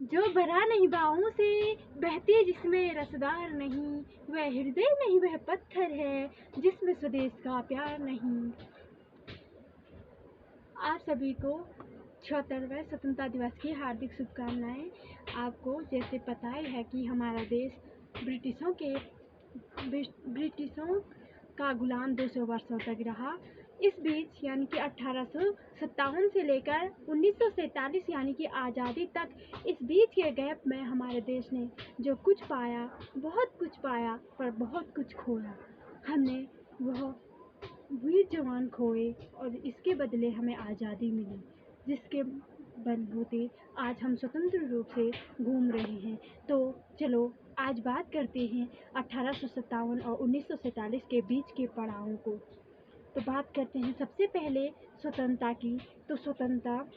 जो भरा नहीं बाहों से, बहती जिसमें रसदार नहीं, वह हृदय नहीं वह पत्थर है जिसमें स्वदेश का प्यार नहीं। आप सभी को 76वें स्वतंत्रता दिवस की हार्दिक शुभकामनाएं। आपको जैसे पता ही है कि हमारा देश ब्रिटिशों का गुलाम 200 वर्षों तक रहा। इस बीच यानी कि 1857 से लेकर 1947 यानी कि आज़ादी तक, इस बीच के गैप में हमारे देश ने जो कुछ पाया, बहुत कुछ पाया, पर बहुत कुछ खोया। हमने वह वीर जवान खोए और इसके बदले हमें आज़ादी मिली, जिसके बलबूते आज हम स्वतंत्र रूप से घूम रहे हैं। तो चलो आज बात करते हैं 1857 और 1947 के बीच के पड़ावों को। तो बात करते हैं सबसे पहले स्वतंत्रता की। तो स्वतंत्रता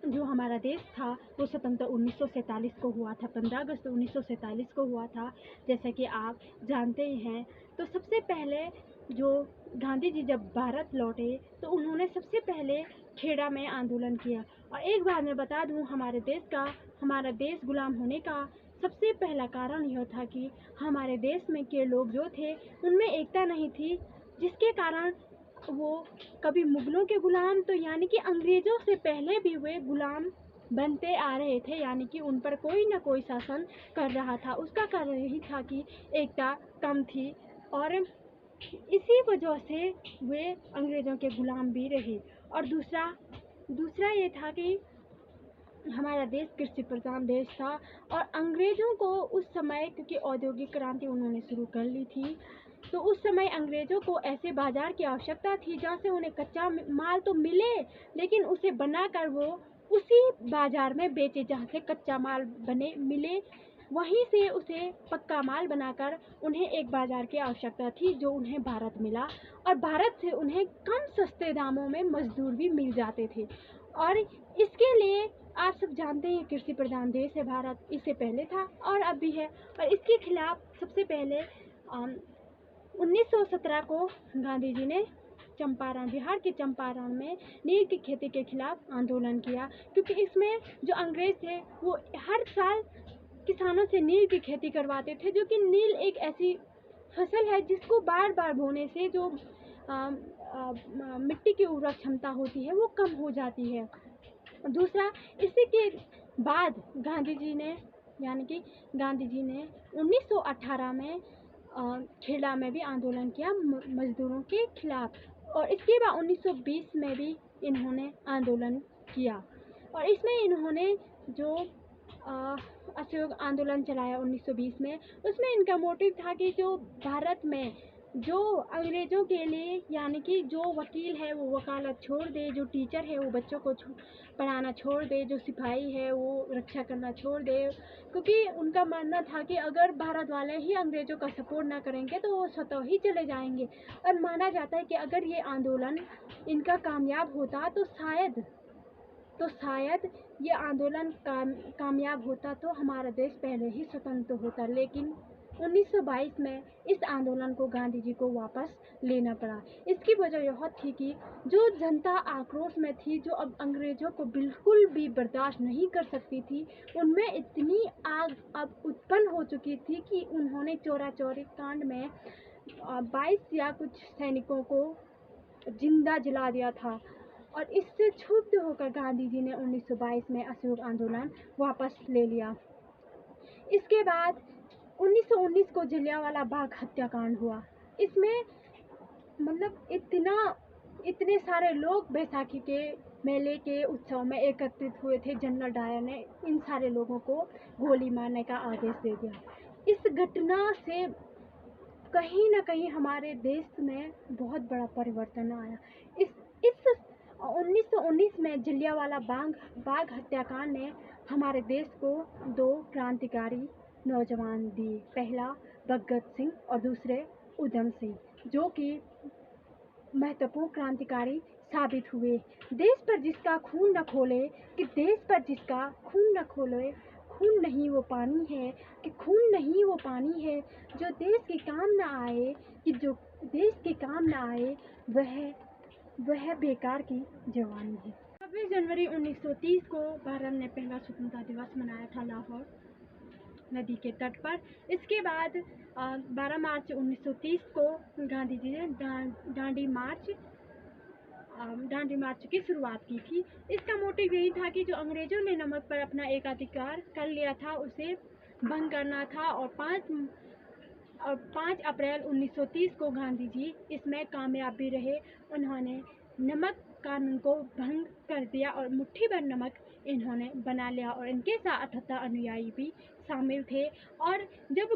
जो हमारा देश था वो स्वतंत्र 1947 को हुआ था, 15 अगस्त 1947 को हुआ था, जैसा कि आप जानते हैं। तो सबसे पहले जो गांधी जी जब भारत लौटे तो उन्होंने सबसे पहले खेड़ा में आंदोलन किया। और एक बात मैं बता दूं, हमारा देश गुलाम होने का सबसे पहला कारण यह था कि हमारे देश में के लोग जो थे उनमें एकता नहीं थी, जिसके कारण वो कभी मुगलों के गुलाम, तो यानी कि अंग्रेज़ों से पहले भी वे गुलाम बनते आ रहे थे, यानी कि उन पर कोई ना कोई शासन कर रहा था। उसका कारण यही था कि एकता कम थी और इसी वजह से वे अंग्रेज़ों के गुलाम भी रहे। और दूसरा ये था कि हमारा देश कृषि प्रधान देश था और अंग्रेज़ों को उस समय, क्योंकि औद्योगिक क्रांति उन्होंने शुरू कर ली थी, तो उस समय अंग्रेज़ों को ऐसे बाज़ार की आवश्यकता थी जहाँ से उन्हें कच्चा माल तो मिले, लेकिन उसे बनाकर वो उसी बाज़ार में बेचे जहाँ से कच्चा माल मिले, वहीं से उसे पक्का माल बनाकर उन्हें एक बाज़ार की आवश्यकता थी, जो उन्हें भारत मिला। और भारत से उन्हें कम सस्ते दामों में मज़दूर भी मिल जाते थे। और इसके लिए आप सब जानते हैं कृषि प्रधान देश है भारत, इससे पहले था और अब भी है। और इसके खिलाफ सबसे पहले 1917 को गांधी जी ने बिहार के चंपारण में नील की खेती के खिलाफ आंदोलन किया, क्योंकि इसमें जो अंग्रेज थे वो हर साल किसानों से नील की खेती करवाते थे, जो कि नील एक ऐसी फसल है जिसको बार बार बोने से जो मिट्टी की उर्वरक क्षमता होती है वो कम हो जाती है। दूसरा, इसी के बाद गांधी जी ने 1918 में खेड़ा में भी आंदोलन किया मजदूरों के खिलाफ। और इसके बाद 1920 में भी इन्होंने आंदोलन किया और इसमें इन्होंने जो असहयोग आंदोलन चलाया 1920 में, उसमें इनका मोटिव था कि जो भारत में जो अंग्रेज़ों के लिए, यानी कि जो वकील है वो वकालत छोड़ दे, जो टीचर है वो बच्चों को पढ़ाना छोड़ दे, जो सिपाही है वो रक्षा करना छोड़ दे, क्योंकि उनका मानना था कि अगर भारत वाले ही अंग्रेज़ों का सपोर्ट ना करेंगे तो वो स्वतः ही चले जाएंगे। और माना जाता है कि अगर ये आंदोलन इनका कामयाब होता तो शायद ये आंदोलन कामयाब होता तो हमारा देश पहले ही स्वतंत्र होता। लेकिन 1922 में इस आंदोलन को गांधी जी को वापस लेना पड़ा। इसकी वजह यह थी कि जो जनता आक्रोश में थी, जो अब अंग्रेज़ों को बिल्कुल भी बर्दाश्त नहीं कर सकती थी, उनमें इतनी आग अब उत्पन्न हो चुकी थी कि उन्होंने चौरा चौरी कांड में 22 या कुछ सैनिकों को जिंदा जला दिया था। और इससे क्षुब्ध होकर गांधी जी ने 1922 में असहयोग आंदोलन वापस ले लिया। इसके बाद 1919 को जलियांवाला बाग हत्याकांड हुआ। इसमें मतलब इतने सारे लोग बैसाखी के मेले के उत्सव में एकत्रित हुए थे। जनरल डायर ने इन सारे लोगों को गोली मारने का आदेश दे दिया। इस घटना से कहीं ना कहीं हमारे देश में बहुत बड़ा परिवर्तन आया। इस 1919 में जलियांवाला बाग हत्याकांड ने हमारे देश को दो क्रांतिकारी नौजवान दिए, पहला भगत सिंह और दूसरे उधम सिंह, जो कि महत्वपूर्ण क्रांतिकारी साबित हुए। देश पर जिसका खून न खोले, कि देश पर जिसका खून न खोले, खून नहीं वो पानी है, कि खून नहीं वो पानी है, जो देश के काम न आए, कि जो देश के काम न आए वह बेकार की जवानी है। अब जनवरी 1930 को भारत ने पहला स्वतंत्रता दिवस मनाया था लाहौर नदी के तट पर। इसके बाद 12 मार्च 1930 को गांधी जी ने दांडी मार्च की शुरुआत की थी। इसका मोटिव यही था कि जो अंग्रेज़ों ने नमक पर अपना एकाधिकार कर लिया था उसे भंग करना था, और 5 अप्रैल 1930 को गांधी जी इसमें कामयाब भी रहे। उन्होंने नमक कानून को भंग कर दिया और मुट्ठी भर नमक इन्होंने बना लिया, और इनके साथ 78 अनुयायी भी शामिल थे। और जब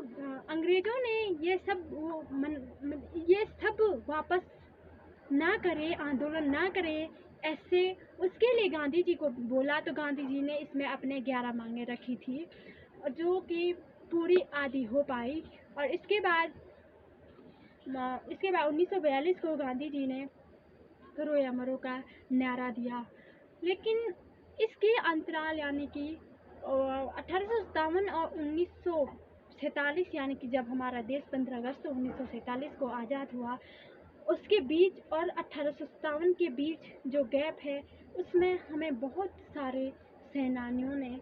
अंग्रेज़ों ने ये सब वापस ना करें, आंदोलन ना करें ऐसे, उसके लिए गांधी जी को बोला, तो गांधी जी ने इसमें अपने 11 मांगें रखी थी, जो कि पूरी आधी हो पाई। और इसके बाद 1942 को गांधी जी ने करो या मरो का नारा दिया। लेकिन इसके अंतराल यानी कि 1857 और 1947 यानी कि जब हमारा देश 15 अगस्त 1947 को आज़ाद हुआ, उसके बीच और 1857 के बीच जो गैप है, उसमें हमें बहुत सारे सेनानियों ने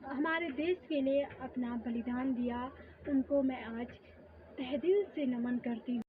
हमारे देश के लिए अपना बलिदान दिया। उनको मैं आज तहे दिल से नमन करती हूँ।